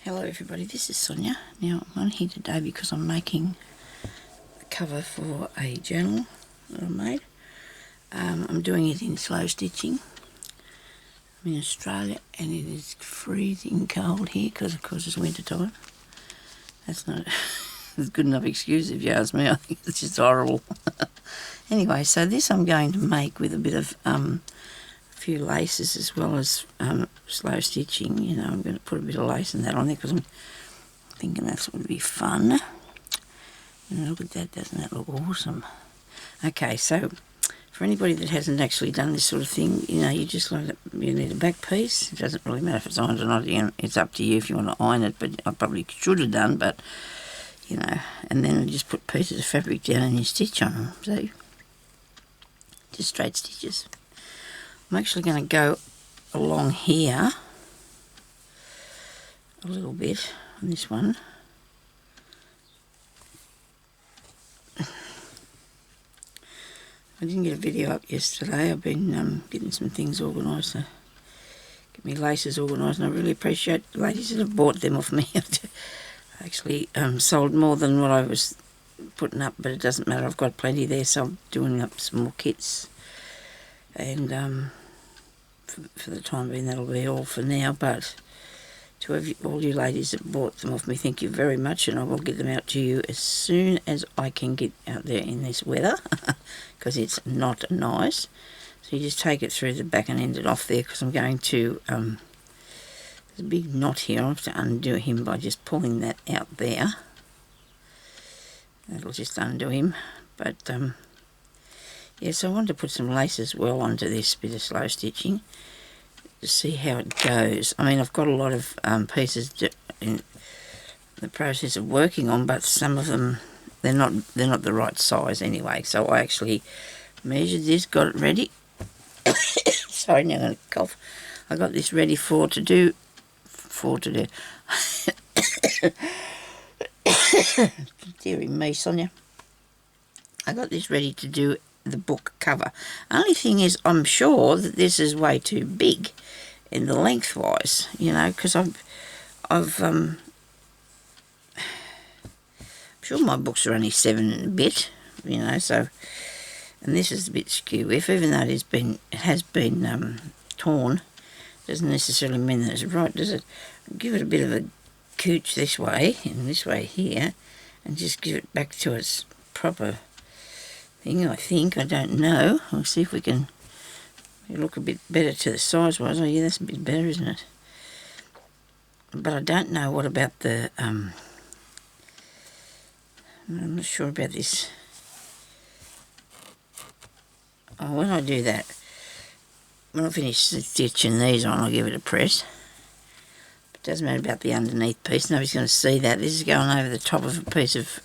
Hello everybody, this is Sonya. Now I'm on here today because I'm making a cover for a journal that I made. I'm doing it in slow stitching. I'm in Australia and it is freezing cold here because of course it's winter time. That's not a good enough excuse if you ask me. I think it's just horrible. Anyway, so this I'm going to make with a bit of a few laces as well as slow stitching. You know, I'm going to put a bit of lace and that on there because I'm thinking that's going to be fun. And look at that, doesn't that look awesome? Okay, so for anybody that hasn't actually done this sort of thing, you know, you just like you need a back piece. It doesn't really matter if it's ironed or not. It's up to you if you want to iron it, but I probably should have done, but you know, and then you just put pieces of fabric down and you stitch on them. So just straight stitches. I'm actually going to go along here a little bit on this one. I didn't get a video up yesterday. I've been getting some things organised to get my laces organised, and I really appreciate the ladies that have bought them off me. I actually sold more than what I was putting up, but it doesn't matter. I've got plenty there, so I'm doing up some more kits. And for the time being, that'll be all for now. But to all you ladies that bought them off me, thank you very much, and I will get them out to you as soon as I can get out there in this weather, because it's not nice. So you just take it through the back and end it off there, because I'm going to, there's a big knot here. I'll have to undo him by just pulling that out there. That'll just undo him. But yeah, so I wanted to put some lace as well onto this bit of slow stitching to see how it goes. I mean, I've got a lot of pieces in the process of working on, but some of them, they're not the right size anyway. So I actually measured this, got it ready. Sorry, now I'm going to cough. I got this ready to do. Dearie me, Sonya. I got this ready to do the book cover. Only thing is, I'm sure that this is way too big in the lengthwise, you know, because I'm sure my books are only 7 and a bit, you know, so, and this is a bit skew. Even though it has been torn, doesn't necessarily mean that it's right, does it? Give it a bit of a cooch this way and this way here, and just give it back to its proper thing, I think. I don't know. We'll see if we can look a bit better to the size-wise. Oh, yeah, that's a bit better, isn't it? But I don't know what about the... I'm not sure about this. Oh, when I do that, when I finish stitching these on, I'll give it a press. It doesn't matter about the underneath piece. Nobody's going to see that. This is going over the top of a piece of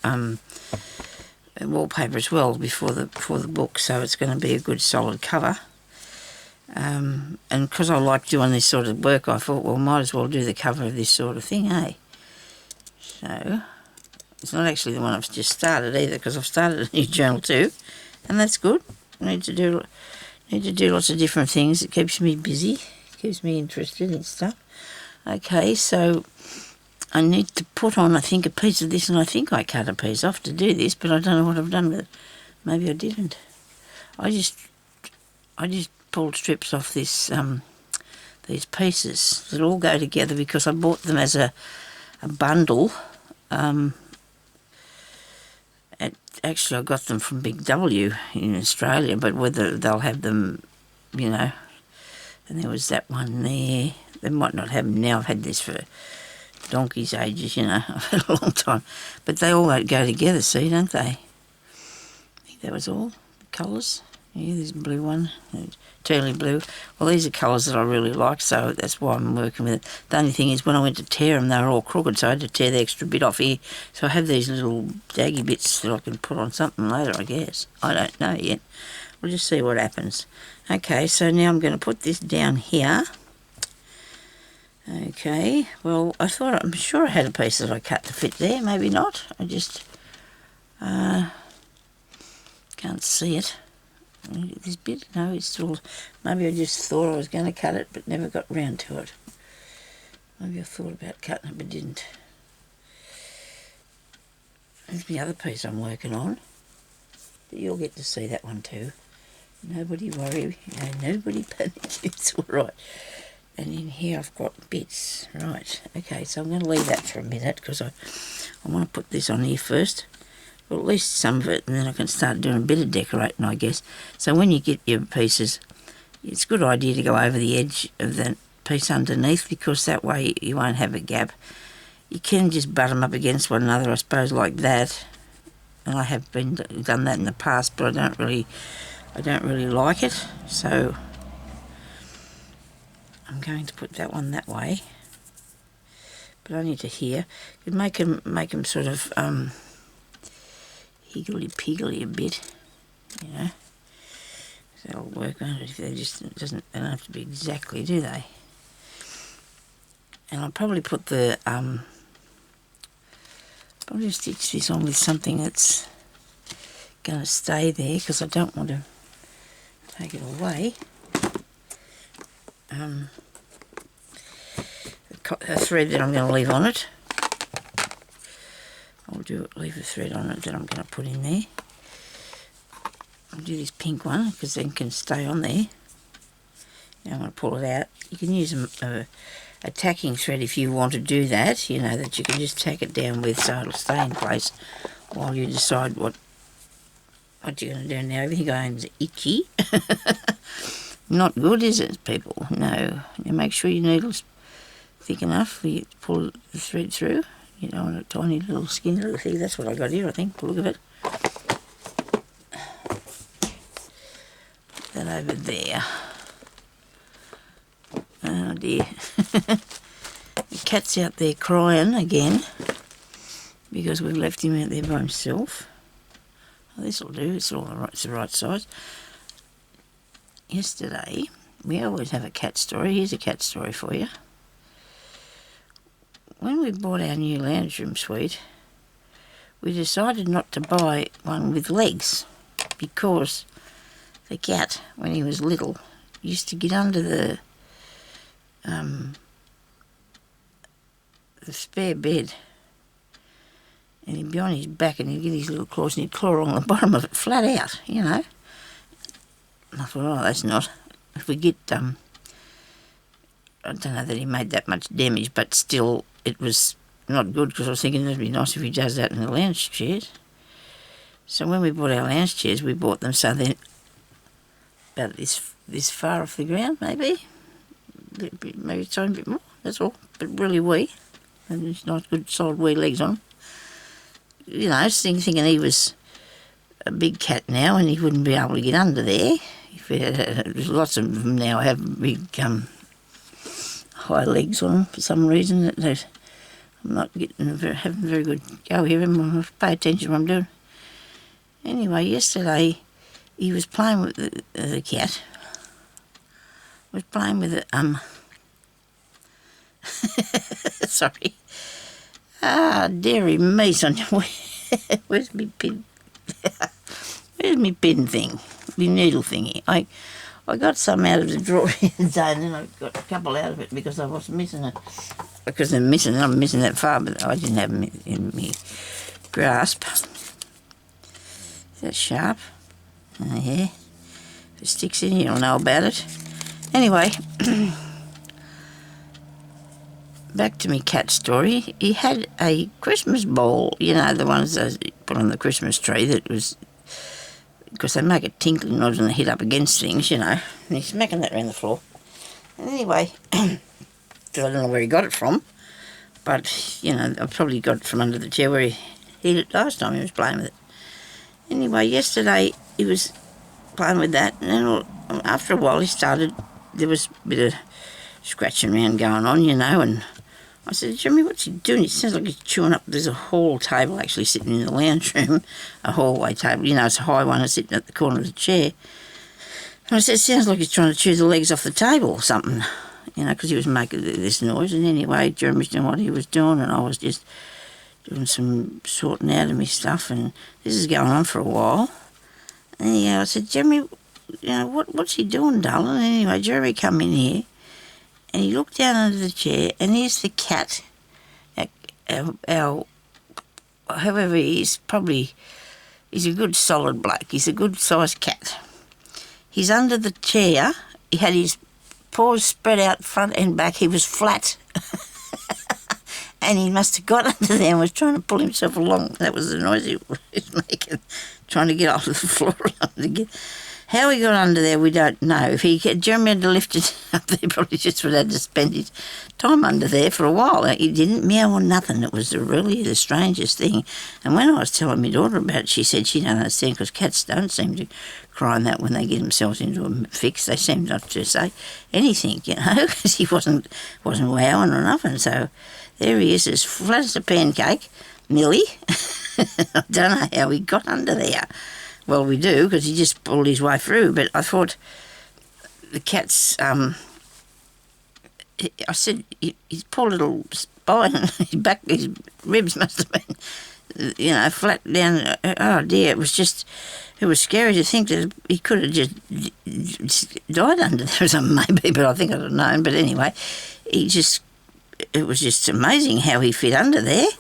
wallpaper as well before the book, so it's going to be a good solid cover. And because I like doing this sort of work, I thought, well, might as well do the cover of this sort of thing, eh? So it's not actually the one I've just started either, because I've started a new journal too, and that's good. I need to do lots of different things. It keeps me busy, keeps me interested in stuff. Okay, so I need to put on, I think, a piece of this, and I think I cut a piece off to do this, but I don't know what I've done with it. Maybe I didn't. I just pulled strips off this these pieces that all go together, because I bought them as a bundle. Actually, I got them from Big W in Australia, but whether they'll have them, you know, and there was that one there. They might not have them now. I've had this for donkey's ages, you know. I've had a long time. But they all go together, see, don't they? I think that was all. The colours. Yeah, there's a blue one. Turley blue. Well, these are colours that I really like, so that's why I'm working with it. The only thing is, when I went to tear them, they were all crooked, so I had to tear the extra bit off here. So I have these little daggy bits that I can put on something later, I guess. I don't know yet. We'll just see what happens. Okay, so now I'm going to put this down here. Okay, well, I'm sure I had a piece that I cut to fit there. Maybe not. I just can't see it. This bit, no, it's still... Maybe I just thought I was going to cut it, but never got round to it. Maybe I thought about cutting it but didn't. There's the other piece I'm working on. But you'll get to see that one too. Nobody worry, nobody panic, it's alright. And in here I've got bits. Right, okay, so I'm going to leave that for a minute because I want to put this on here first. Well, at least some of it, and then I can start doing a bit of decorating, I guess. So when you get your pieces, it's a good idea to go over the edge of that piece underneath because that way you won't have a gap. You can just butt them up against one another, I suppose, like that. And I have done that in the past, but I don't really like it. So I'm going to put that one that way, but only to here. You make them sort of higgledy-piggledy a bit, you know. So that'll work on it if they they don't have to be exactly, do they? And I'll probably put the probably stitch this on with something that's going to stay there because I don't want to take it away. The thread that I'm going to leave on it, leave a thread on it that I'm going to put in there. I'll do this pink one because then it can stay on there. Now I'm going to pull it out. You can use a tacking thread if you want to do that, you know, that you can just tack it down with so it'll stay in place while you decide what you're going to do now. Everything goes itchy. Not good, is it, people? No. You make sure your needle's thick enough for you to pull the thread through. You don't want a tiny little skinny little thing. That's what I got here, I think. Look at it. Put that over there. Oh dear. The cat's out there crying again because we've left him out there by himself. Oh, this'll do. It's the right size. Yesterday, we always have a cat story. Here's a cat story for you. When we bought our new lounge room suite, we decided not to buy one with legs because the cat, when he was little, used to get under the spare bed and he'd be on his back and he'd get his little claws and he'd claw along the bottom of it flat out, you know. And I thought, oh, that's not. If we get, I don't know that he made that much damage, but still it was not good because I was thinking it'd be nice if he does that in the lounge chairs. So when we bought our lounge chairs, we bought them so they're about this far off the ground, maybe a tiny bit more, that's all, but really wee. And it's nice, good, solid wee legs on. You know, I was thinking he was a big cat now and he wouldn't be able to get under there. There's lots of them now have big high legs on them for some reason. I'm not having very good go here. I must pay attention to what I'm doing. Anyway, yesterday he was playing with the cat. Was playing with it. Sorry. Ah, dearie me, Sonya. Where's me pin? Where's me pin thing? My needle thingy. I got some out of the drawer the other day and then I got a couple out of it because I was missing it. Because I'm missing that far, but I didn't have them in my grasp. Is that sharp? Oh, yeah. If it sticks in, you'll know about it. Anyway, back to me cat story. He had a Christmas ball, you know, the ones that put on the Christmas tree that was, because they make a tinkling noise when they hit up against things, you know, and he's smacking that around the floor. And anyway, I don't know where he got it from, but, you know, I probably got it from under the chair where he hit it last time he was playing with it. Anyway, yesterday he was playing with that, and then after a while there was a bit of scratching around going on, you know, and I said, Jimmy, what's he doing? It sounds like he's chewing up. There's a hall table actually sitting in the lounge room, a hallway table, you know, it's a high one, it's sitting at the corner of the chair. And I said, it sounds like he's trying to chew the legs off the table or something, you know, because he was making this noise. And anyway, Jeremy's doing what he was doing, and I was just doing some sorting out of my stuff, and this is going on for a while. And I said, Jeremy, you know, what's he doing, darling? And anyway, Jeremy come in here, and he looked down under the chair, and here's the cat, our however he is, probably, he's a good solid bloke, he's a good sized cat. He's under the chair, he had his paws spread out front and back, he was flat. And he must have got under there and was trying to pull himself along. That was the noise he was making, trying to get off the floor. How he got under there, we don't know. If Jeremy had to lift it up there, probably just would have to spend his time under there for a while. He didn't meow or nothing. It was really the strangest thing. And when I was telling my daughter about it, she said she don't understand because cats don't seem to cry on that when they get themselves into a fix. They seem not to say anything, because he wasn't wowing or nothing. So there he is, as flat as a pancake, Millie. I don't know how he got under there. Well, we do, because he just pulled his way through. But I thought the cat's, I said, his poor little spine, his ribs must have been, flat down. Oh dear, it was scary to think that he could have just died under there or something, maybe, but I think I'd have known. But anyway, it was just amazing how he fit under there.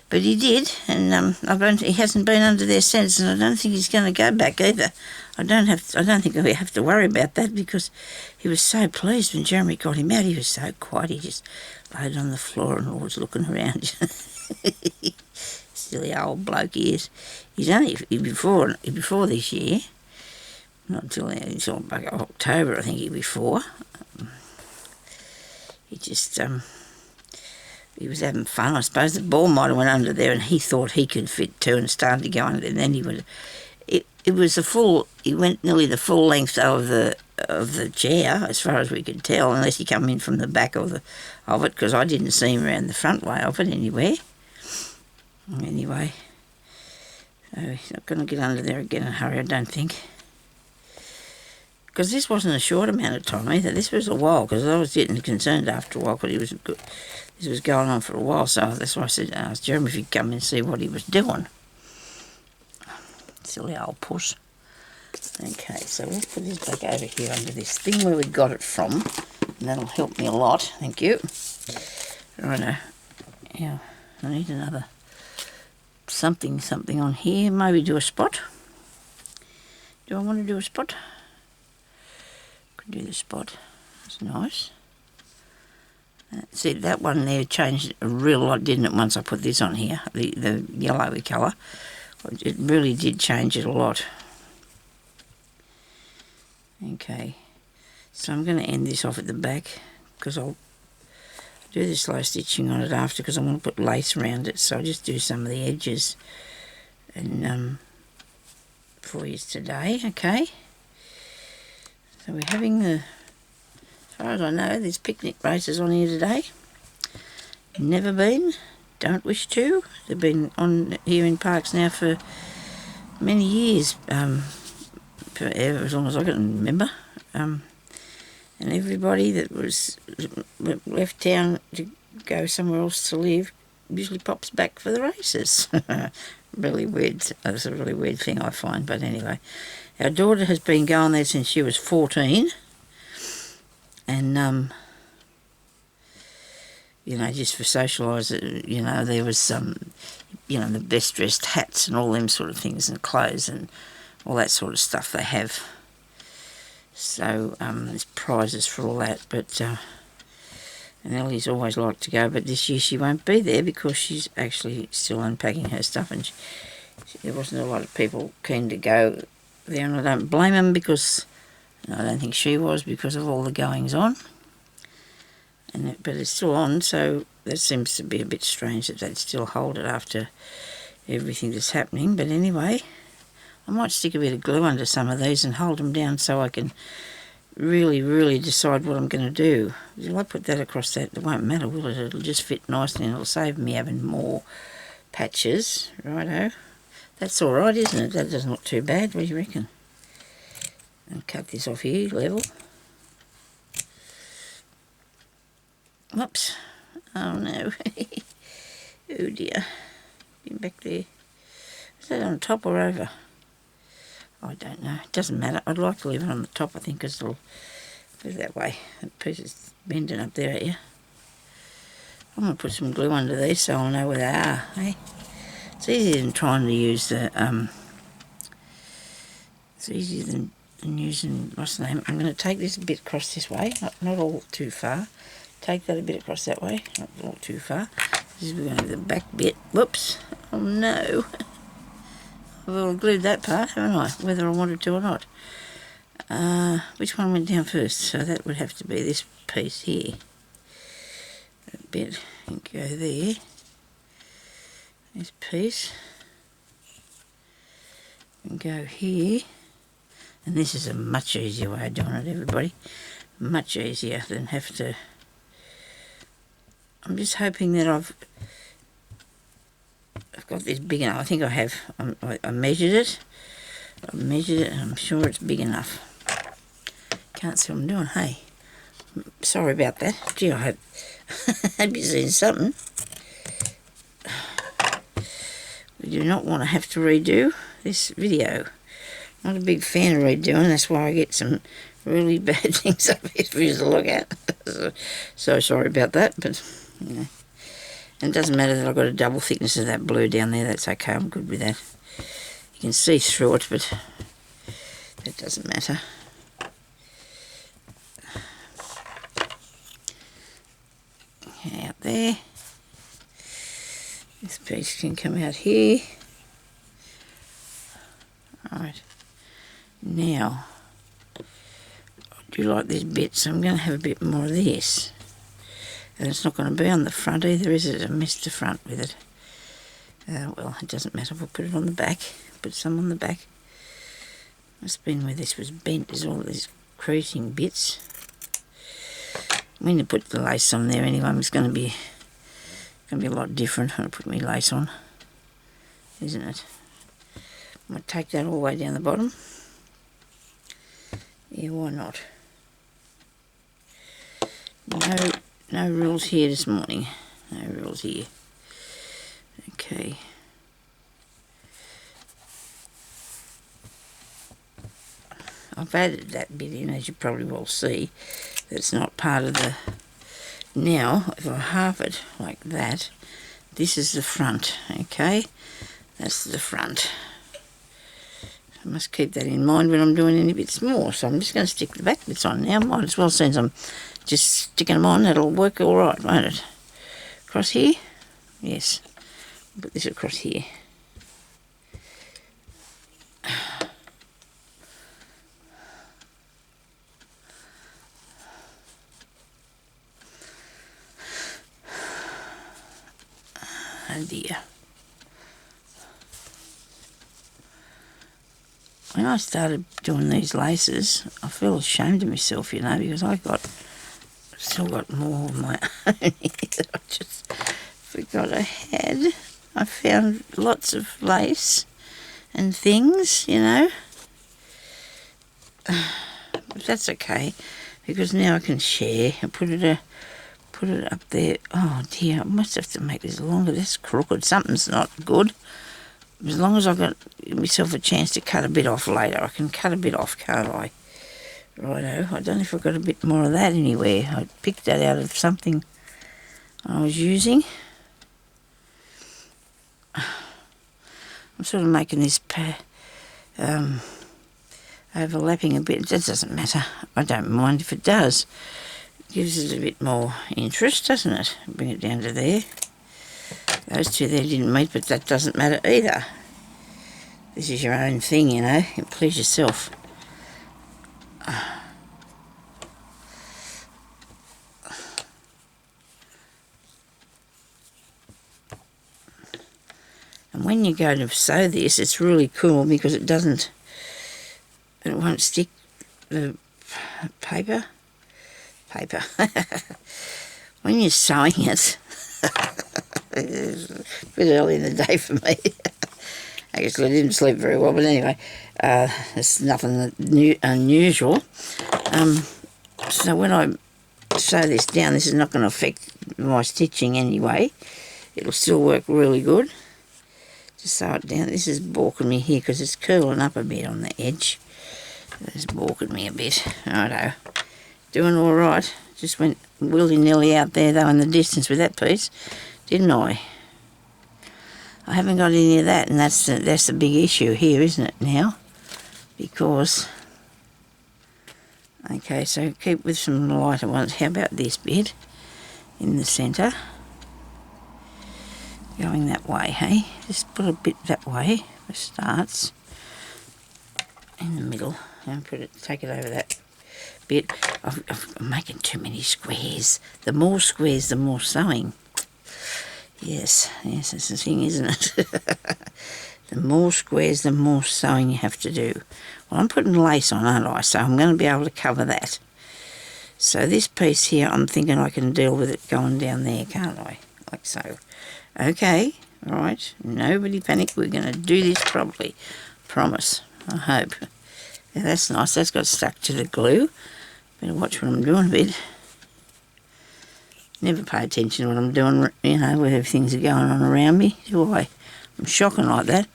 But he did, and he hasn't been under there since, and I don't think he's going to go back either. I don't think we have to worry about that, because he was so pleased when Jeremy got him out. He was so quiet. He just laid on the floor and always looking around. Silly old bloke he is. He's only before this year, not until October, I think before. He just he was having fun. I suppose the ball might have went under there, and he thought he could fit too, and started to go under. And then he would. It was he went nearly the full length of the chair, as far as we could tell, unless he come in from the back of it, because I didn't see him around the front way of it anywhere. Anyway, so he's not going to get under there again in a hurry, I don't think. Because this wasn't a short amount of time either. This was a while, because I was getting concerned after a while, because this was going on for a while. So that's why I said, ask Jeremy if he'd come and see what he was doing. Silly old puss. Okay, so we'll put this back over here under this thing where we got it from, and that'll help me a lot. Thank you. Righto. Yeah, I need another something on here. Maybe do a spot. Do I want to do a spot? Could do the spot. That's nice. See, that one there changed a real lot, didn't it, once I put this on here, the yellowy colour. It really did change it a lot. Okay, so I'm going to end this off at the back, because I'll do the slow stitching on it after, because I want to put lace around it, so I'll just do some of the edges and for you today. Okay, so we're having as far as I know, there's picnic races on here today. Never been, don't wish to. They've been on here in parks now for many years, forever, as long as I can remember. And everybody that left town to go somewhere else to live usually pops back for the races. Really weird. That's a really weird thing I find. But anyway, our daughter has been going there since she was 14. And, just for socialise, there was some, the best dressed hats and all them sort of things, and clothes and all that sort of stuff they have. So there's prizes for all that. But and Ellie's always liked to go, but this year she won't be there because she's actually still unpacking her stuff, and there wasn't a lot of people keen to go there, and I don't blame them, because I don't think she was, because of all the goings on. But it's still on, so that seems to be a bit strange that they'd still hold it after everything that's happening. But anyway, I might stick a bit of glue under some of these and hold them down so I can really, really decide what I'm going to do. If I put that across that, it won't matter, will it? It'll just fit nicely, and it'll save me having more patches. Righto. That's all right, isn't it? That doesn't look too bad. What do you reckon? I'll cut this off here, level. Whoops. Oh no. Oh dear. Get back there. Is that on top or over? I don't know. It doesn't matter. I'd like to leave it on the top, I think, because it'll that way. That piece is bending up there at you. I'm going to put some glue under these so I'll know where they are, eh? It's easier than trying to use the, it's easier than using, what's the name? I'm going to take this a bit across this way, not all too far. Take that a bit across that way, not all too far. This is going to be the back bit. Whoops. Oh no. I've all glued that part, haven't I? Whether I wanted to or not. Which one went down first? So that would have to be this piece here. That bit, and go there. This piece. And go here. And this is a much easier way of doing it, everybody. Much easier than have to... I'm just hoping that I've got this big enough. I think I have. I measured it. And I'm sure it's big enough. Can't see what I'm doing, hey. Sorry about that. Gee, I hope you've seen something. We do not want to have to redo this video. Not a big fan of redoing, that's why I get some really bad things up here for you to look at. So sorry about that, but you know. And it doesn't matter that I've got a double thickness of that blue down there, that's okay, I'm good with that. You can see through it, but that doesn't matter. Okay, out there. This piece can come out here. Alright. Now, I do like this bit, so I'm going to have a bit more of this. And it's not going to be on the front either, is it? I missed the front with it. Well, it doesn't matter, we'll put it on the back. Put some on the back. Must have been where this was bent, there's all these creasing bits. When you put the lace on there anyway, it's going to be a lot different when I put my lace on, isn't it? I'm going to take that all the way down the bottom. Yeah, why not? No rules here this morning. No rules here. Okay. I've added that bit in, as you probably will see. That's not part of the... Now, if I half it like that, this is the front, okay? That's the front. I must keep that in mind when I'm doing any bits more. So I'm just going to stick the back bits on now. Might as well, since I'm just sticking them on, that'll work all right, won't it? Across here? Yes. Put this across here. Oh dear. When I started doing these laces, I feel ashamed of myself, you know, because still got more of my own here that I just forgot I had. I found lots of lace and things, you know. But that's okay, because now I can share and put it up there. Oh dear, I must have to make this longer. That's crooked. Something's not good. As long as I've got myself a chance to cut a bit off later, I can cut a bit off, can't I? Righto. I don't know if I've got a bit more of that anywhere. I picked that out of something I was using. I'm sort of making this overlapping a bit. That doesn't matter. I don't mind if it does. It gives it a bit more interest, doesn't it? Bring it down to there. Those two there didn't meet, but that doesn't matter either. This is your own thing, you know. You please yourself. And when you go to sew this, it's really cool because it won't stick the paper. When you're sewing it, it's a bit early in the day for me. Actually, I didn't sleep very well, but anyway, it's nothing unusual. So when I sew this down, this is not going to affect my stitching anyway. It'll still work really good. Just sew it down. This is balking me here because it's curling up a bit on the edge. It's balking me a bit. Righto. doing all right. Just went willy-nilly out there, though, in the distance with that piece, didn't I? I haven't got any of that, and that's the big issue here, isn't it, now? Because... Okay, so keep with some lighter ones. How about this bit in the centre? Going that way, hey? Just put a bit that way for starts. In the middle, and take it over that bit. I'm making too many squares. The more squares, the more sewing. Yes, that's the thing, isn't it? The more squares, the more sewing you have to do. Well, I'm putting lace on, aren't I? So I'm going to be able to cover that. So this piece here, I'm thinking I can deal with it going down there, can't I? Like so. Okay, all right. Nobody panic. We're going to do this properly. Promise. I hope. Yeah, that's nice. That's got stuck to the glue. Better watch what I'm doing a bit. Never pay attention to what I'm doing, you know, when everything's going on around me, do I? I'm shocking like that.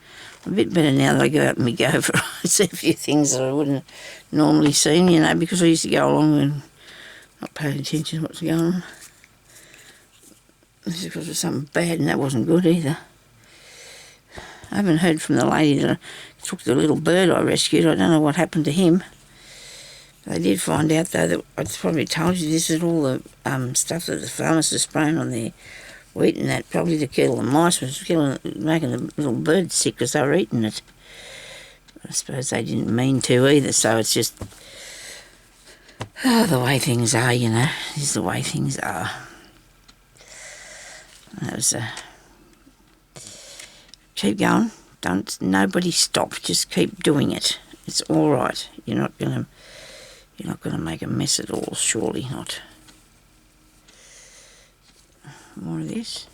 I'm a bit better now that I go out and go for I see a few things that I wouldn't normally see, you know, because I used to go along and not paying attention to what's going on. This is because of something bad, and that wasn't good either. I haven't heard from the lady that took the little bird I rescued. I don't know what happened to him. They did find out, though, that I probably told you this is all the stuff that the farmers are spraying on their wheat and that, probably to kill the mice, was making the little birds sick because they were eating it. I suppose they didn't mean to either, so it's just the way things are, you know. This is the way things are. That was keep going. Nobody stop. Just keep doing it. It's all right. You're not gonna make a mess at all. Surely not. More of this.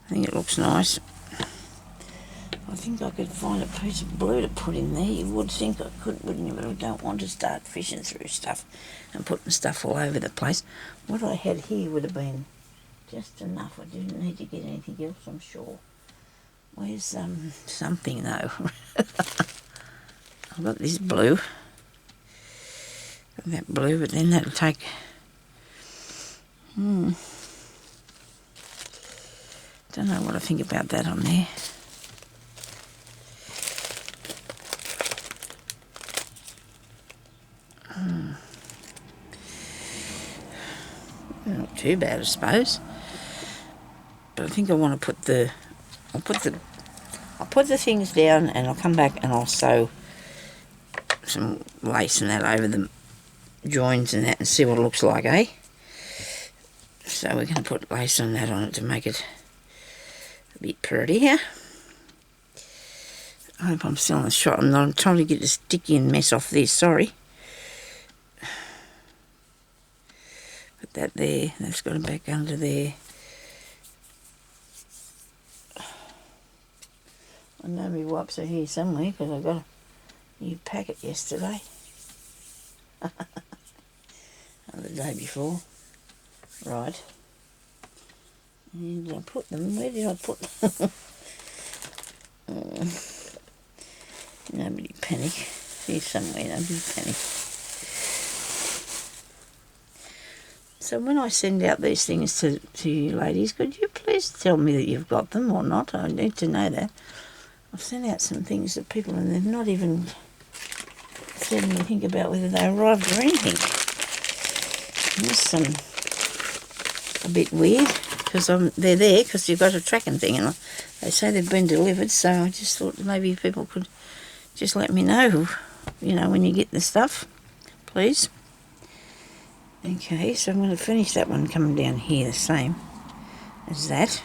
I think it looks nice. I think I could find a piece of blue to put in there. You would think I could, wouldn't you? But I don't want to start fishing through stuff and putting stuff all over the place. What I had here would have been just enough. I didn't need to get anything else, I'm sure. Where's something though? I've got this blue. Got that blue, but then that'll take. Don't know what I think about that on there. Not too bad, I suppose. But I think I want to put I'll put the things down, and I'll come back and I'll sew some lace and that over the joins and that and see what it looks like, eh? So we're going to put lace on that on it to make it a bit prettier. I hope I'm still in the shot. I'm trying to get the sticky and mess off this, sorry. Put that there, that's got it back under there. I know my wipes are here somewhere because I got a new packet yesterday. Or the day before. Right. And I put them, where did I put them? Nobody panic. Here somewhere, nobody panic. So when I send out these things to you ladies, could you please tell me that you've got them or not? I need to know that. I've sent out some things to people and they've not even said anything about whether they arrived or anything. And this a bit weird because they're there because you've got a tracking thing and they say they've been delivered, so I just thought maybe people could just let me know, you know, when you get the stuff, please. Okay, so I'm going to finish that one coming down here the same as that.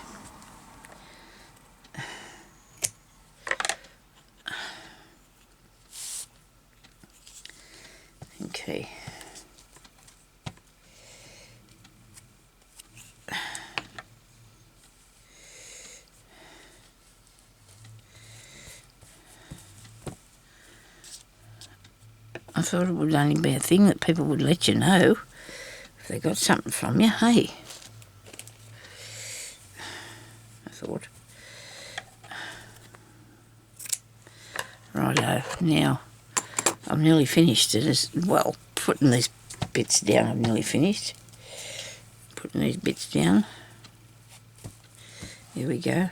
Okay. I thought it would only be a thing that people would let you know if they got something from you, hey? I thought. Righto, now I've nearly finished it as well, putting these bits down. I've nearly finished. Putting these bits down. There we go.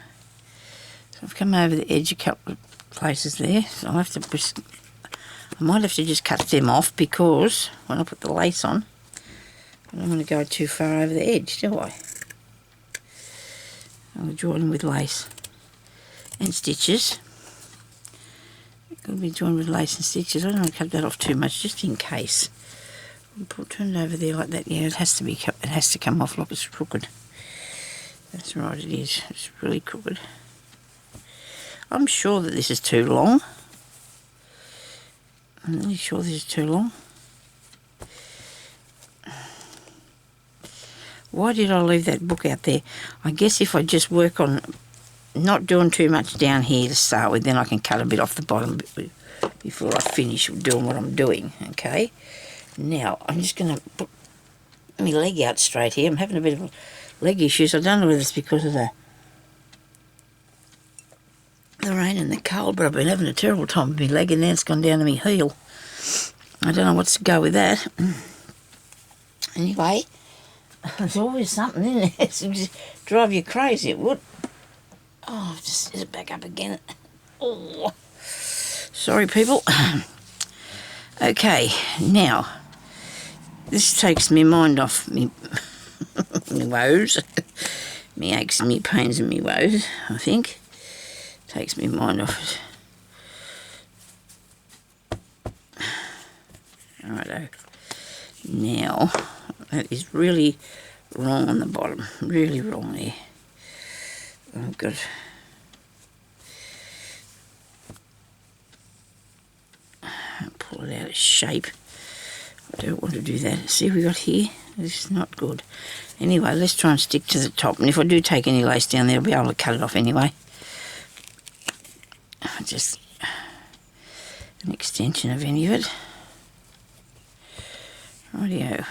So I've come over the edge a couple of places there. So I'll have to, I might have to just cut them off because when I put the lace on, I don't want to go too far over the edge, do I? I'll join them with lace and stitches. It could be joined with lace and stitches. I don't want to cut that off too much, just in case. Turn it over there like that. Yeah, it has to come off like it's crooked. That's right, it is. It's really crooked. I'm sure that this is too long. I'm really sure this is too long. Why did I leave that book out there? I guess if I just work on not doing too much down here to start with, then I can cut a bit off the bottom before I finish doing what I'm doing, okay? Now, I'm just going to put my leg out straight here. I'm having a bit of leg issues. I don't know whether it's because of the rain and the cold, but I've been having a terrible time with my leg, and now it's gone down to my heel. I don't know what's to go with that. Anyway, there's always something in there. It would just drive you crazy, it would. Oh, I've just set it back up again. Oh, sorry, people. Okay, now, this takes my mind off me, me woes, me aches and me pains and me woes, I think. Takes me mind off it. Righto. Now, that is really wrong on the bottom, really wrong there. I've got pull it out of shape. I don't want to do that. See what we got here? This is not good. Anyway, let's try and stick to the top. And if I do take any lace down there, I'll be able to cut it off anyway. Just an extension of any of it. Rightio.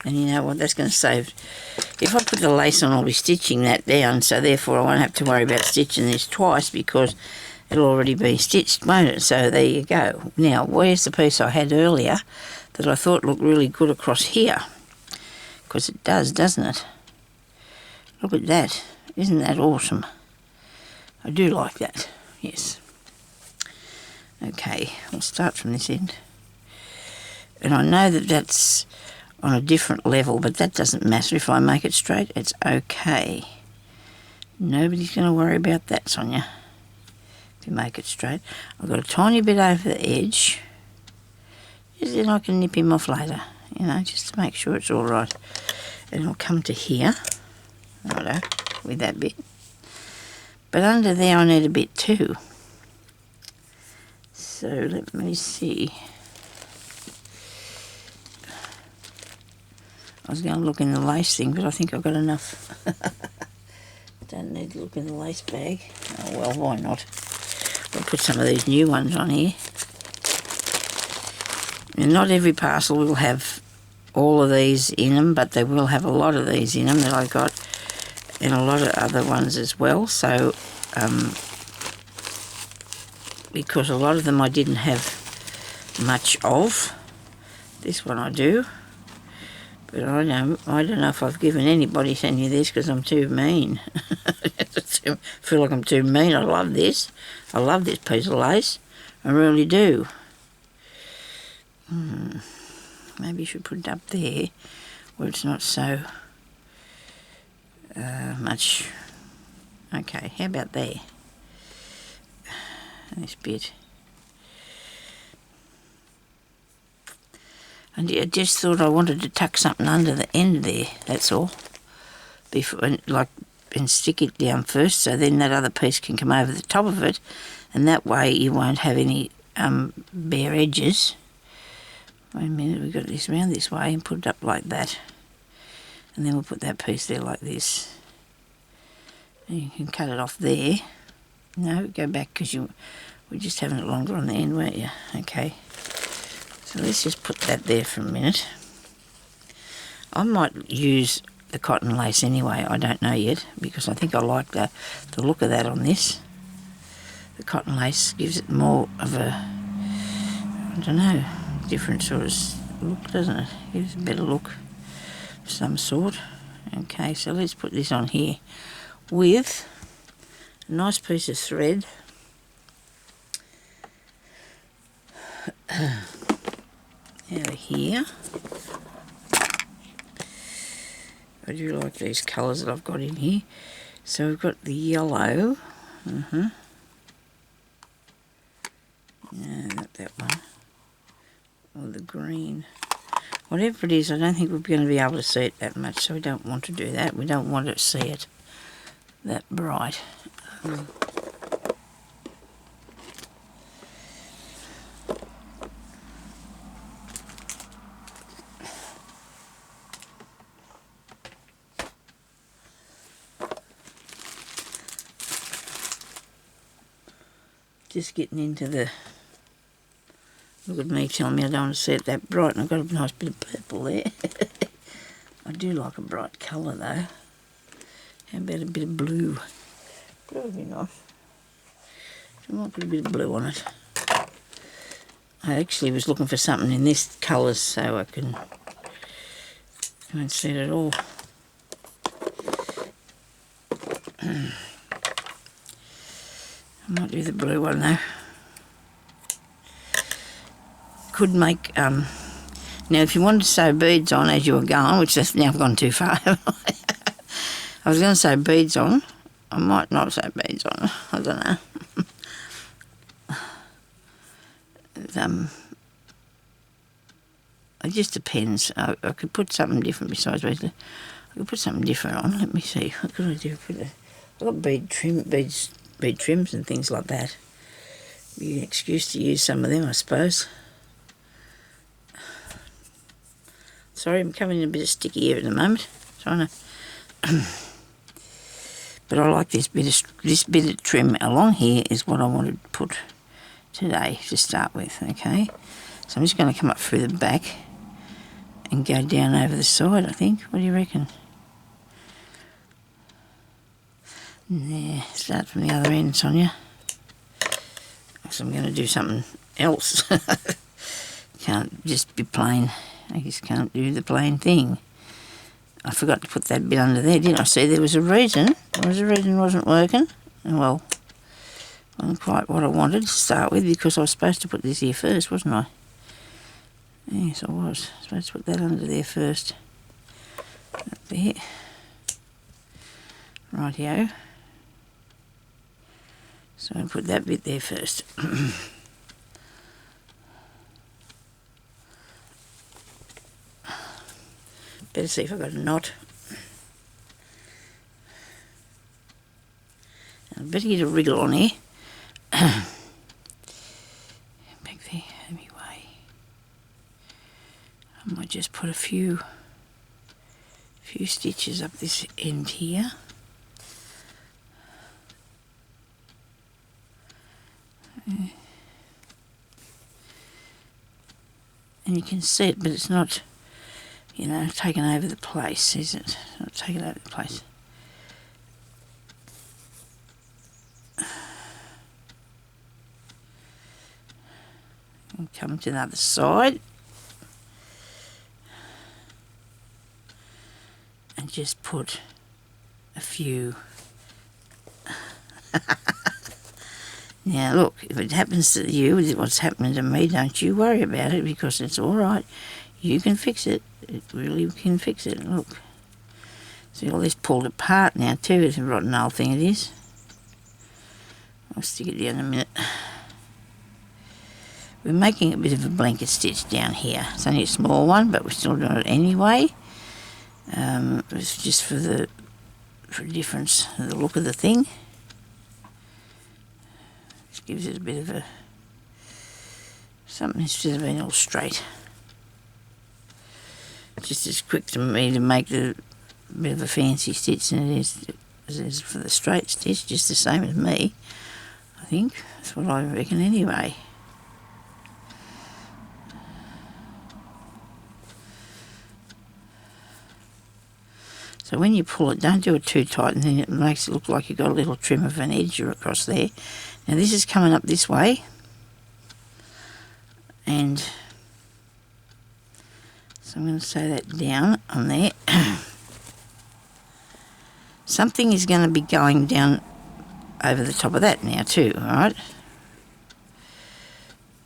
And you know what, that's going to save. If I put the lace on, I'll be stitching that down, so therefore I won't have to worry about stitching this twice because it'll already be stitched, won't it? So there you go. Now, where's the piece I had earlier that I thought looked really good across here? Because it does, doesn't it? Look at that. Isn't that awesome? I do like that, yes. Okay, we'll start from this end. And I know that that's on a different level, but that doesn't matter. If I make it straight, it's okay. Nobody's going to worry about that, Sonya. If you make it straight. I've got a tiny bit over the edge. Just then I can nip him off later, you know, just to make sure it's all right. And I'll come to here, righto, with that bit. But under there I need a bit too. So let me see. I was going to look in the lace thing, but I think I've got enough. Don't need to look in the lace bag. Oh well, why not? I'll put some of these new ones on here. And not every parcel will have all of these in them, but they will have a lot of these in them that I got, and a lot of other ones as well. So, because a lot of them I didn't have much of. This one I do. But I don't know if I've given anybody any of this because I'm too mean. I feel like I'm too mean. I love this. I love this piece of lace. I really do. Maybe you should put it up there where it's not so much. Okay, how about there? This bit. And I just thought I wanted to tuck something under the end there, that's all. Before, and stick it down first, so then that other piece can come over the top of it, and that way you won't have any bare edges. Wait a minute, we've got this round this way and put it up like that. And then we'll put that piece there like this. And you can cut it off there. No, go back because you were just having it longer on the end, weren't you? Okay. So let's just put that there for a minute. I might use the cotton lace anyway, I don't know yet, because I think I like the look of that on this. The cotton lace gives it more of a I don't know, different sort of look, doesn't it? Gives a better look of some sort. Okay, so let's put this on here with a nice piece of thread. Out of here. I do like these colours that I've got in here. So we've got the yellow. No, not that one. Or the green. Whatever it is, I don't think we're going to be able to see it that much, so we don't want to do that. We don't want to see it that bright. Just getting into the... Look at me telling me I don't want to see it that bright, and I've got a nice bit of purple there. I do like a bright colour though. How about a bit of blue? Blue would be nice. I might put a bit of blue on it. I actually was looking for something in this colours so I can't see it at all. I might do the blue one though. Could make, now if you wanted to sew beads on as you were going, which that's now gone too far, I was going to sew beads on. I might not sew beads on, I don't know. It just depends. I could put something different besides beads. I could put something different on. Let me see. What could I do? I've got bead trims and things like that. Be an excuse to use some of them, I suppose. Sorry, I'm coming in a bit of sticky here at the moment. Trying to, but I like this bit of trim along here is what I wanted to put today to start with. Okay, so I'm just going to come up through the back and go down over the side. I think. What do you reckon? Yeah, start from the other end, Sonia. So I'm going to do something else. Can't just be plain. I just can't do the plain thing. I forgot to put that bit under there, didn't I? See, there was a reason. There was a reason it wasn't working. Well, wasn't quite what I wanted to start with because I was supposed to put this here first, wasn't I? Yes, I was. Supposed to put that under there first. Up there. Rightio. So I'll put that bit there first. Better see if I've got a knot. I better get a wriggle on here. Back there, anyway. I might just put a few stitches up this end here. And you can see it, but it's not, you know, taken over the place, is it? Not taken over the place. And come to the other side. And just put a few. Now look, if it happens to you, what's happening to me, don't you worry about it because it's all right. You can fix it. It really can fix it. Look. See all this pulled apart now too. It's a rotten old thing it is. I'll stick it down in a minute. We're making a bit of a blanket stitch down here. It's only a small one, but we're still doing it anyway. It's just for a difference in the look of the thing. Just gives it a bit of a something instead of being all straight. Just as quick to me to make the bit of a fancy stitch than it is for the straight stitch, just the same as me. I think that's what I reckon anyway. So when you pull it, don't do it too tight, and then it makes it look like you've got a little trim of an edge across there. Now this is coming up this way, And so I'm going to sew that down on there. Something is going to be going down over the top of that now too, alright?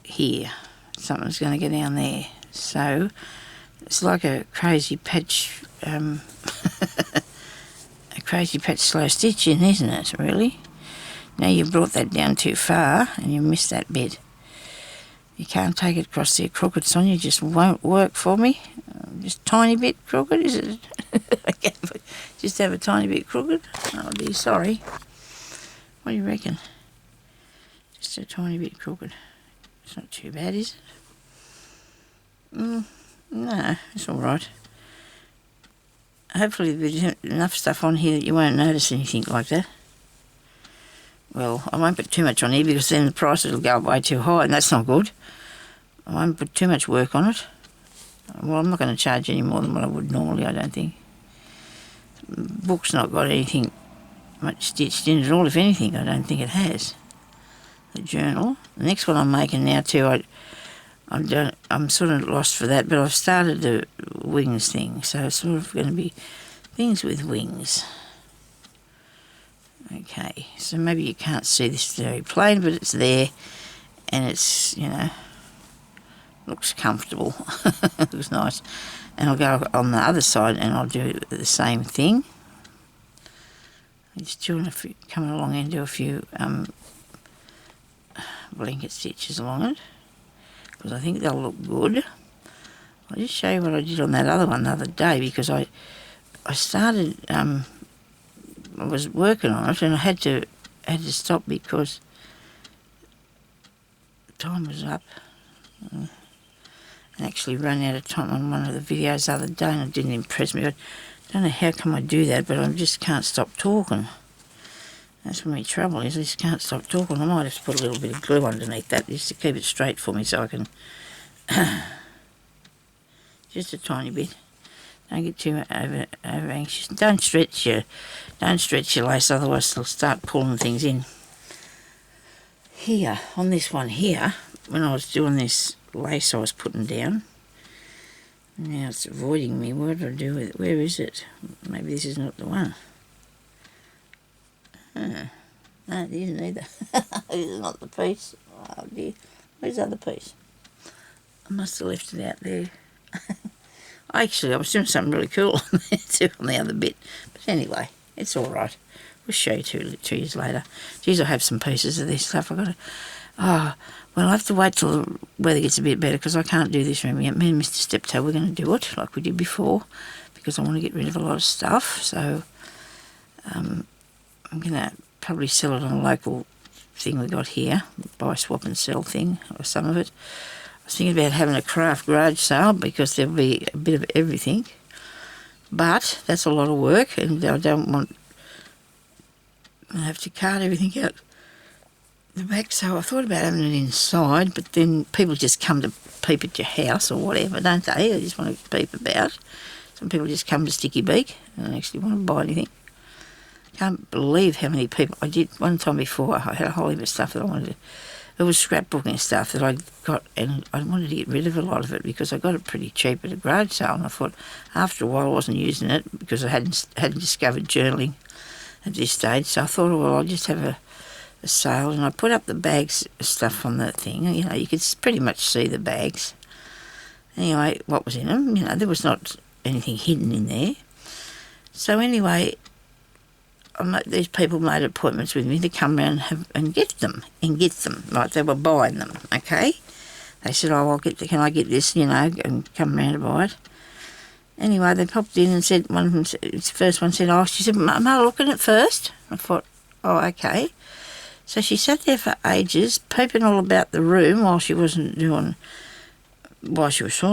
Here. Something's going to go down there. So it's like a crazy patch, a crazy patch slow stitching, isn't it, really? Now you've brought that down too far and you missed that bit. You can't take it across there crooked, Sonya, just won't work for me. Just a tiny bit crooked, is it? I can't just have a tiny bit crooked? Oh dear, sorry. What do you reckon? Just a tiny bit crooked. It's not too bad, is it? No, it's alright. Hopefully there's enough stuff on here that you won't notice anything like that. Well, I won't put too much on here because then the price will go way too high and that's not good. I won't put too much work on it. Well, I'm not going to charge any more than what I would normally, I don't think. The book's not got anything much stitched in at all, if anything. I don't think it has. The journal. The next one I'm making now too, I'm sort of lost for that, but I've started the wings thing, so it's sort of going to be things with wings. Okay, so maybe you can't see this very plain, but it's there, and it's, you know, looks comfortable. Looks nice. And I'll go on the other side and I'll do the same thing. I'm just doing coming along and do a few blanket stitches along it, because I think they'll look good. I'll just show you what I did on that other one the other day, because I started, I was working on it and I had to stop because time was up. I actually ran out of time on one of the videos the other day and it didn't impress me. I don't know how come I do that, but I just can't stop talking. That's my trouble, is I just can't stop talking. I might have to put a little bit of glue underneath that just to keep it straight for me so I can... just a tiny bit. Don't get too over anxious. Don't stretch your lace, otherwise they'll start pulling things in. Here, on this one here, when I was doing this lace I was putting down, now it's avoiding me. What do I do with it? Where is it? Maybe this is not the one. No, it isn't either. This is not the piece. Oh dear. Where's the other piece? I must have left it out there. Actually, I was doing something really cool on there too, on the other bit. But anyway, it's all right. We'll show you 2 years later. Geez, I have some pieces of this stuff. I've got to... Oh, well, I have to wait till the weather gets a bit better because I can't do this room yet. Me and Mr. Stepto, we're going to do it like we did before because I want to get rid of a lot of stuff. So I'm going to probably sell it on a local thing we got here, buy, swap and sell thing, or some of it. I was thinking about having a craft garage sale because there'll be a bit of everything. But that's a lot of work and I don't want... I have to cart everything out the back, so I thought about having it inside, but then people just come to peep at your house or whatever, don't they? They just want to peep about. Some people just come to sticky beak and don't actually want to buy anything. Can't believe how many people... I did one time before, I had a whole heap of stuff that I wanted to... It was scrapbooking stuff that I got, and I wanted to get rid of a lot of it because I got it pretty cheap at a garage sale, and I thought after a while I wasn't using it because I hadn't discovered journaling at this stage, so I thought, oh, well, I'll just have a sale, and I put up the bags stuff on the thing. You know, you could pretty much see the bags. Anyway, what was in them, you know, there was not anything hidden in there. So anyway, these people made appointments with me to come around and get them, like they were buying them, okay? They said, oh, can I get this, you know, and come around to buy it. Anyway, they popped in and said, one of them, the first one said, oh, she said, am I looking at first? I thought, oh, okay. So she sat there for ages, peeping all about the room while she was sort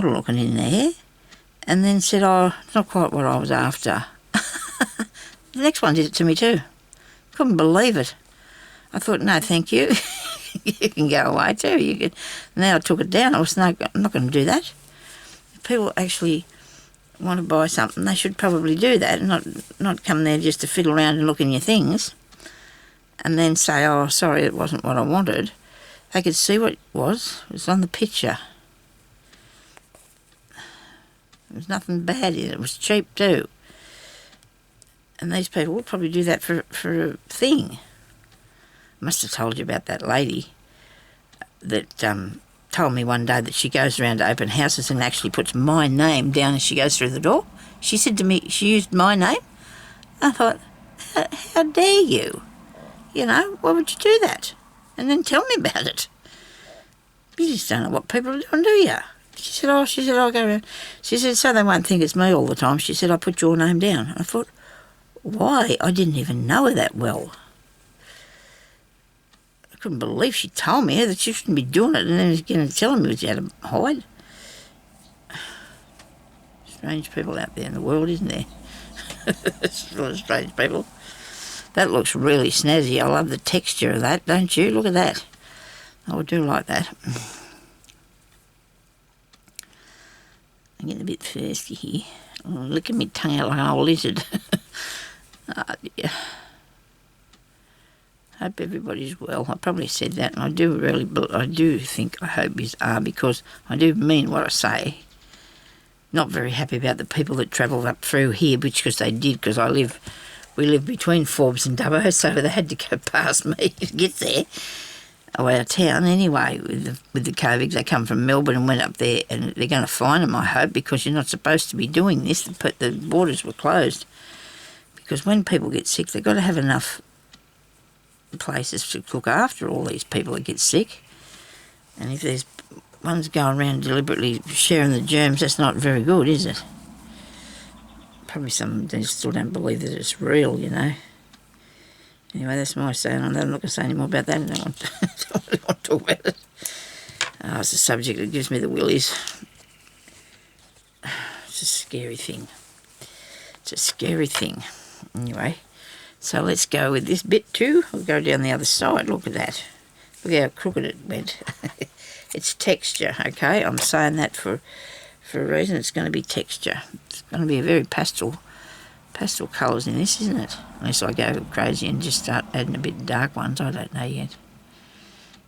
of looking in there, and then said, oh, it's not quite what I was after. The next one did it to me too. Couldn't believe it. I thought, no, thank you. You can go away too. You can. And then I took it down. I was I'm not going to do that. If people actually want to buy something, they should probably do that, and not come there just to fiddle around and look in your things and then say, oh, sorry, it wasn't what I wanted. They could see what it was. It was on the picture. There was nothing bad in it. It was cheap too. And these people would probably do that for a thing. I must have told you about that lady that told me one day that she goes around to open houses and actually puts my name down as she goes through the door. She said to me, she used my name. I thought, how dare you? You know, why would you do that? And then tell me about it. You just don't know what people are doing, do you? She said, I'll go around. She said, so they won't think it's me all the time. She said, I put your name down. I thought, why? I didn't even know her that well. I couldn't believe she told me that she shouldn't be doing it and then was going to tell me she had to hide. Strange people out there in the world, isn't there? There's a lot of strange people. That looks really snazzy. I love the texture of that, don't you? Look at that. I do like that. I'm getting a bit thirsty here. I'm licking my tongue out like an old lizard. Oh dear. Hope everybody's well. I probably said that, and I do think I hope you are, because I do mean what I say. Not very happy about the people that travelled up through here, because they did, because we live between Forbes and Dubbo, so they had to go past me to get there. Our town anyway, with the COVID. They come from Melbourne and went up there, and they're going to fine them, I hope, because you're not supposed to be doing this. The borders were closed. Because when people get sick, they've got to have enough places to look after all these people that get sick. And if there's ones going around deliberately sharing the germs, that's not very good, is it? Probably some of them still don't believe that it's real, you know. Anyway, that's my saying. I'm not going to say any more about that. I don't want to talk about it. It's a subject that gives me the willies. It's a scary thing. It's a scary thing. Anyway, so let's go with this bit too. We'll go down the other side. Look at that. Look how crooked it went. It's texture, okay? I'm saying that for a reason. It's going to be texture. It's going to be a very pastel colours in this, isn't it? Unless I go crazy and just start adding a bit of dark ones. I don't know yet.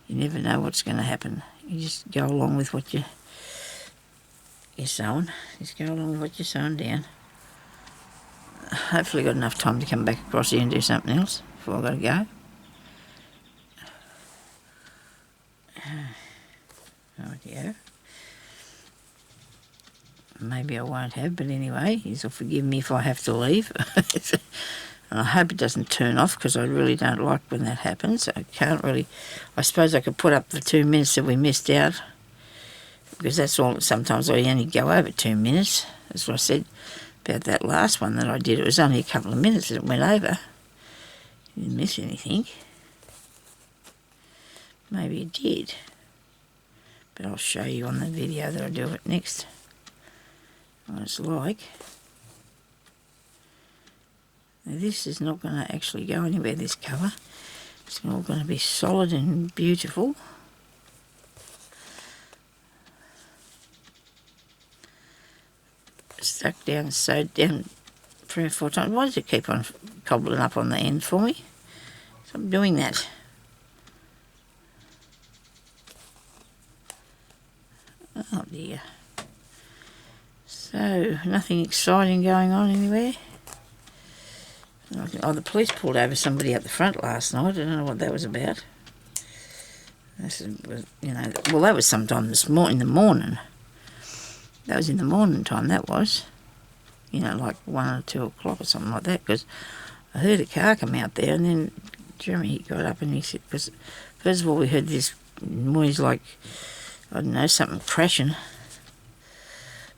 You never know what's going to happen. You just go along with what you're sewing. Just go along with what you're sewing down. Hopefully got enough time to come back across here and do something else before I've got to go. Oh dear. Maybe I won't have, but anyway, you'll forgive me if I have to leave. And I hope it doesn't turn off, because I really don't like when that happens. I suppose I could put up the 2 minutes that we missed out, because that's all. Sometimes I only go over 2 minutes. That's what I said about that last one that I did. It was only a couple of minutes that it went over. Didn't miss anything. Maybe it did. But I'll show you on the video that I do it next. What it's like. Now this is not going to actually go anywhere, this cover. It's all going to be solid and beautiful. Stuck down, sewed down 3 or 4 times. Why does it keep on cobbling up on the end for me? Stop doing that. Oh dear. So, nothing exciting going on anywhere. Oh, the police pulled over somebody up the front last night. I don't know what that was about. That was sometime in the morning. That was in the morning time, that was. Like 1 or 2 o'clock or something like that, because I heard a car come out there, and then Jeremy, he got up and he said, because first of all we heard this noise like, I don't know, something crashing,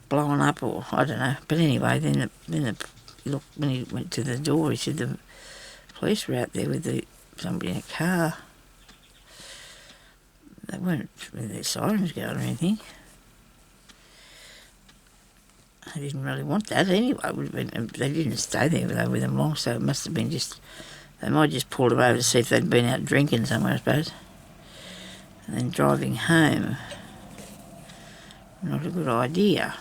blowing up, or I don't know. But anyway, then when he went to the door, he said the police were out there with somebody in a car. They weren't with their sirens going or anything. They didn't really want that anyway. They didn't stay there with them long, so it must have been they might just pulled them over to see if they'd been out drinking somewhere, I suppose. And then driving home. Not a good idea.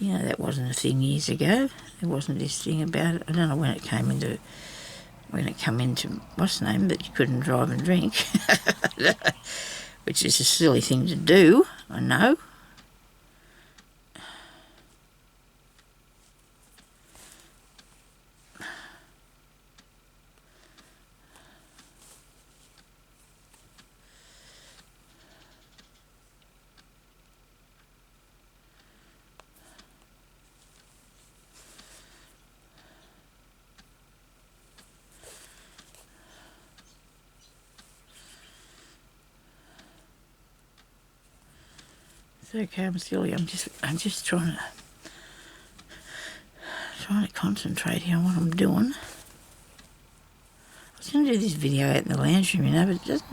That wasn't a thing years ago. There wasn't this thing about it. I don't know when it came into, what's the name, that you couldn't drive and drink. Which is a silly thing to do, I know. It's okay, I'm silly. I'm just trying to concentrate here on what I'm doing. I was going to do this video out in the lounge room, you know, but it doesn't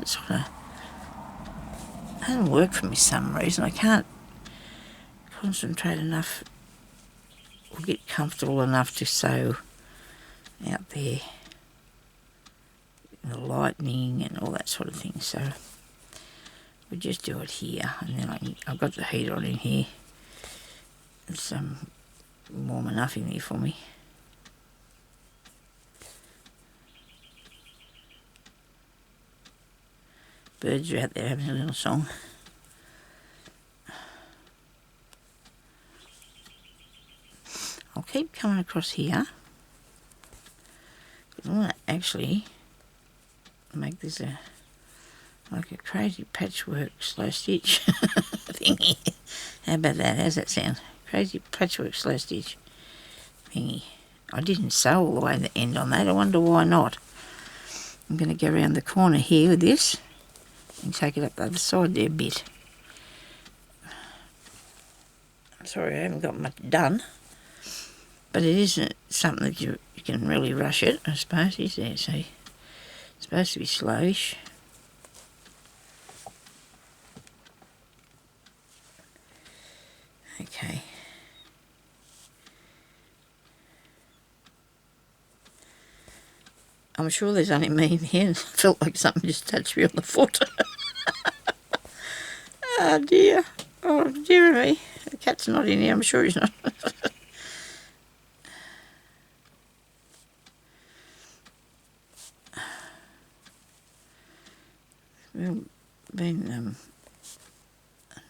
work for me for some reason. I can't concentrate enough or get comfortable enough to sew out there. The lightning and all that sort of thing, so we'll just do it here, and then I've got the heater on in here. It's warm enough in there for me. Birds are out there having a little song. I'll keep coming across here, because I want to actually make this like a crazy patchwork slow stitch thingy. How about that? How's that sound? Crazy patchwork slow stitch thingy. I didn't sew all the way to the end on that. I wonder why not. I'm going to go around the corner here with this and take it up the other side there a bit. I'm sorry I haven't got much done, but it isn't something that you can really rush it, I suppose, is there? So it's supposed to be slowish. Okay. I'm sure there's only me in here. It felt like something just touched me on the foot. Oh dear. Oh dear me. The cat's not in here, I'm sure he's not. Been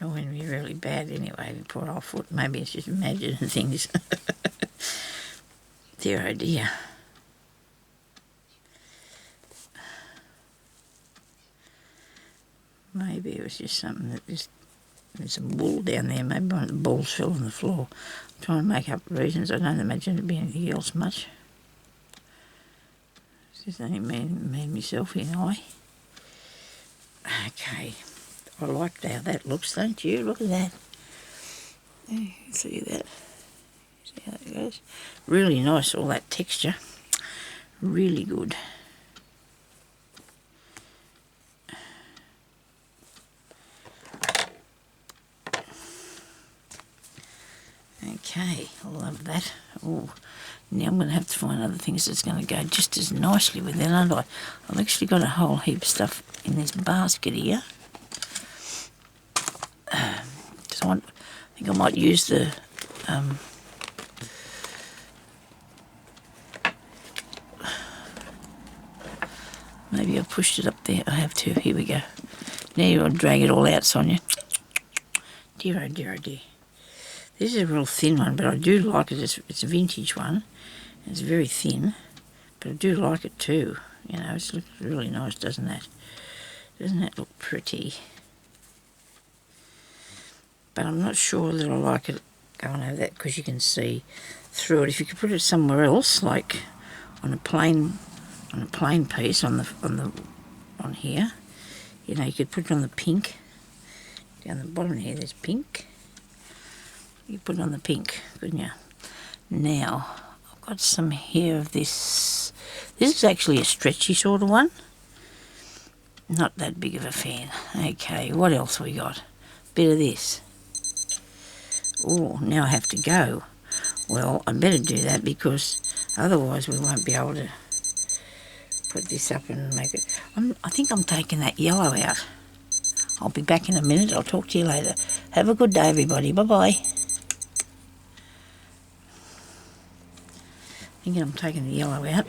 annoying me really bad anyway, the poor old foot. Maybe it's just imagining things. Dear oh dear. Maybe it was just something that there's some wool down there. Maybe one of the balls fell on the floor. I'm trying to make up reasons. I don't imagine it being anything else much. It's just only me and myself in eye. Okay. I like how that looks, don't you? Look at that. You can see that. See how that goes? Really nice, all that texture. Really good. Okay, I love that. Oh, now I'm going to have to find other things that's going to go just as nicely with it, aren't I? I've actually got a whole heap of stuff in this basket here. So I think I might use the maybe I pushed it up there. I have to. Here we go. Now you'll drag it all out, Sonya. Dear, oh dear, oh dear. This is a real thin one, but I do like it. It's a vintage one. It's very thin, but I do like it too. You know, it looks really nice, doesn't it? Doesn't that look pretty? But I'm not sure that I like it going over that, because you can see through it. If you could put it somewhere else, like on a plain piece on here, you know, you could put it on the pink. Down the bottom here, there's pink. You put it on the pink, couldn't you? Now, I've got some here of this. This is actually a stretchy sort of one. Not that big of a fan. Okay, what else we got? Bit of this. Oh, now I have to go. Well, I better do that, because otherwise we won't be able to put this up and make it. I think I'm taking that yellow out. I'll be back in a minute. I'll talk to you later. Have a good day, everybody. Bye-bye. Thinking I'm taking the yellow out.